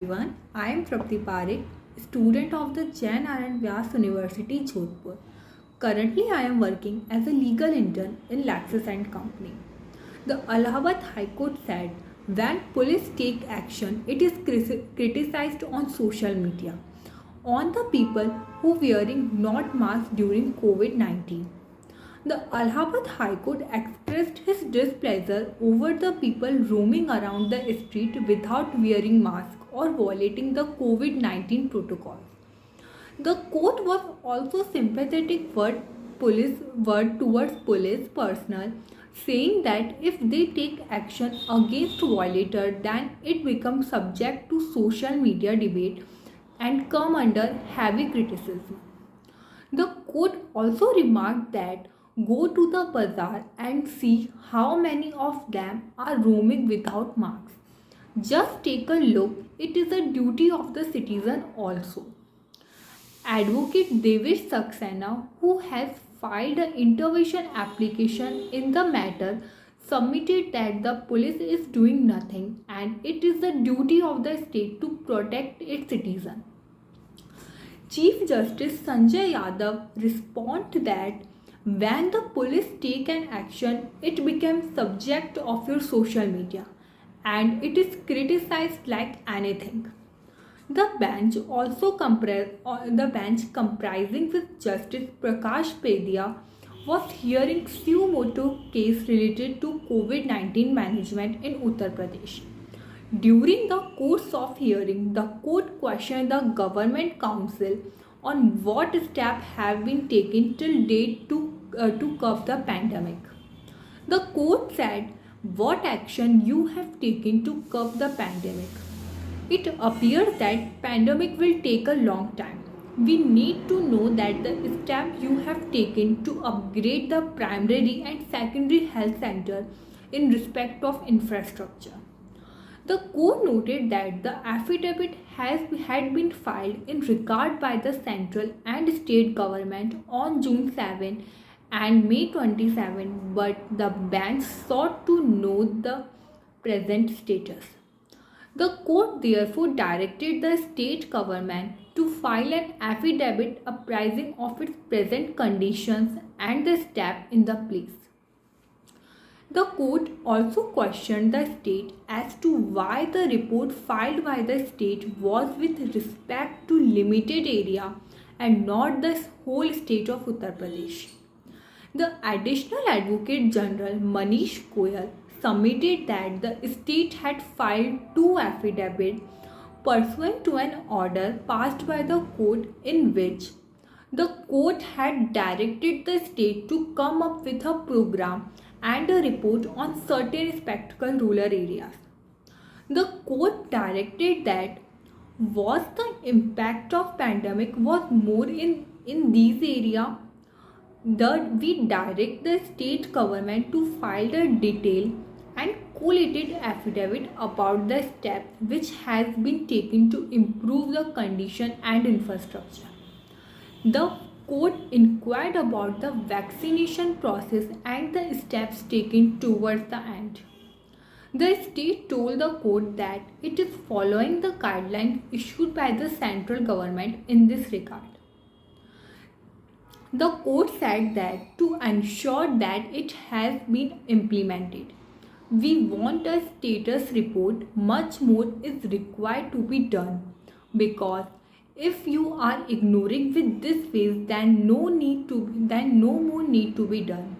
everyone. I am Trapti Parekh, student of the Jain Anand Vyas University, Jodhpur. Currently, I am working as a legal intern in Lexis and Company. The Allahabad High Court said when police take action, it is criticized on social media on the people who wearing not mask during COVID-19. The Allahabad High Court expressed his displeasure over the people roaming around the street without wearing masks or violating the COVID-19 protocols. The court was also sympathetic word towards police personnel, saying that if they take action against violator, then it becomes subject to social media debate and come under heavy criticism. The court also remarked that go to the bazaar and see how many of them are roaming without masks. Just take a look, it is a duty of the citizen also. Advocate Devesh Saxena, who has filed an intervention application in the matter, submitted that the police is doing nothing and it is the duty of the state to protect its citizens. Chief Justice Sanjay Yadav responded that when the police take an action, it becomes subject of your social media and it is criticized like anything. The bench comprising with Justice Prakash Pedia was hearing suo motu case related to COVID-19 management in Uttar Pradesh. During the course of hearing, the court questioned the government council on what steps have been taken till date to curb the pandemic. The court said, what action you have taken to curb the pandemic? It appears that pandemic will take a long time. We need to know that the steps you have taken to upgrade the primary and secondary health center in respect of infrastructure. The court noted that the affidavit had been filed in regard by the central and state government on June 7 and May 27, but the bench sought to know the present status. The court therefore directed the state government to file an affidavit apprising of its present conditions and the step in the place. The court also questioned the state as to why the report filed by the state was with respect to limited area and not the whole state of Uttar Pradesh. The Additional Advocate General Manish Goyal submitted that the state had filed two affidavits pursuant to an order passed by the court in which the court had directed the state to come up with a program and a report on certain spectacle rural areas. The court directed that was the impact of pandemic was more in these areas that we direct the state government to file a detailed and collated affidavit about the steps which has been taken to improve the condition and infrastructure. The court inquired about the vaccination process and the steps taken towards the end. The state told the court that it is following the guidelines issued by the central government in this regard. The court said that to ensure that it has been implemented, we want a status report. Much more is required to be done because if you are ignoring with this phase, then no more need to be done.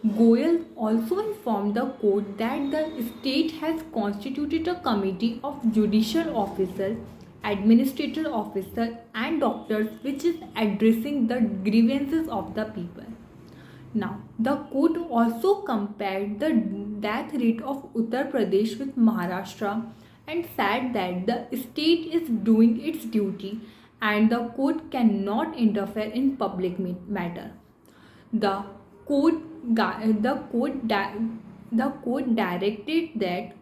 Goyal also informed the court that the state has constituted a committee of judicial officers, administrative officers and doctors which is addressing the grievances of the people. Now, the court also compared the death rate of Uttar Pradesh with Maharashtra and said that the state is doing its duty and the court cannot interfere in public matter. The court, the court directed that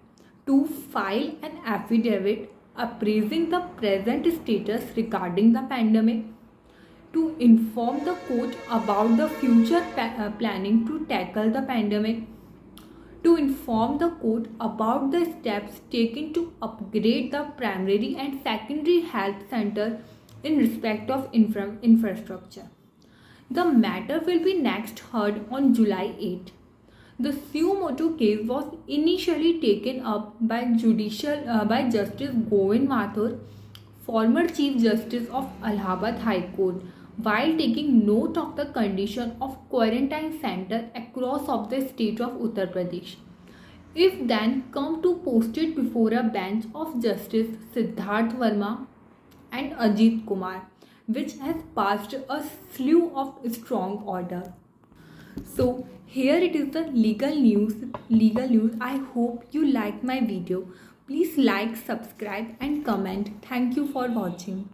to file an affidavit appraising the present status regarding the pandemic, to inform the court about the future planning to tackle the pandemic, to inform the court about the steps taken to upgrade the primary and secondary health center in respect of infrastructure. The matter will be next heard on July 8. The suo motu case was initially taken up by Justice Govind Mathur, former Chief Justice of Allahabad High Court, while taking note of the condition of quarantine center across of the state of Uttar Pradesh. If then come to post it before a bench of Justice Siddharth Verma and Ajit Kumar, which has passed a slew of strong order. So here it is the legal news. I hope you like my video. Please like, subscribe and comment. Thank you for watching.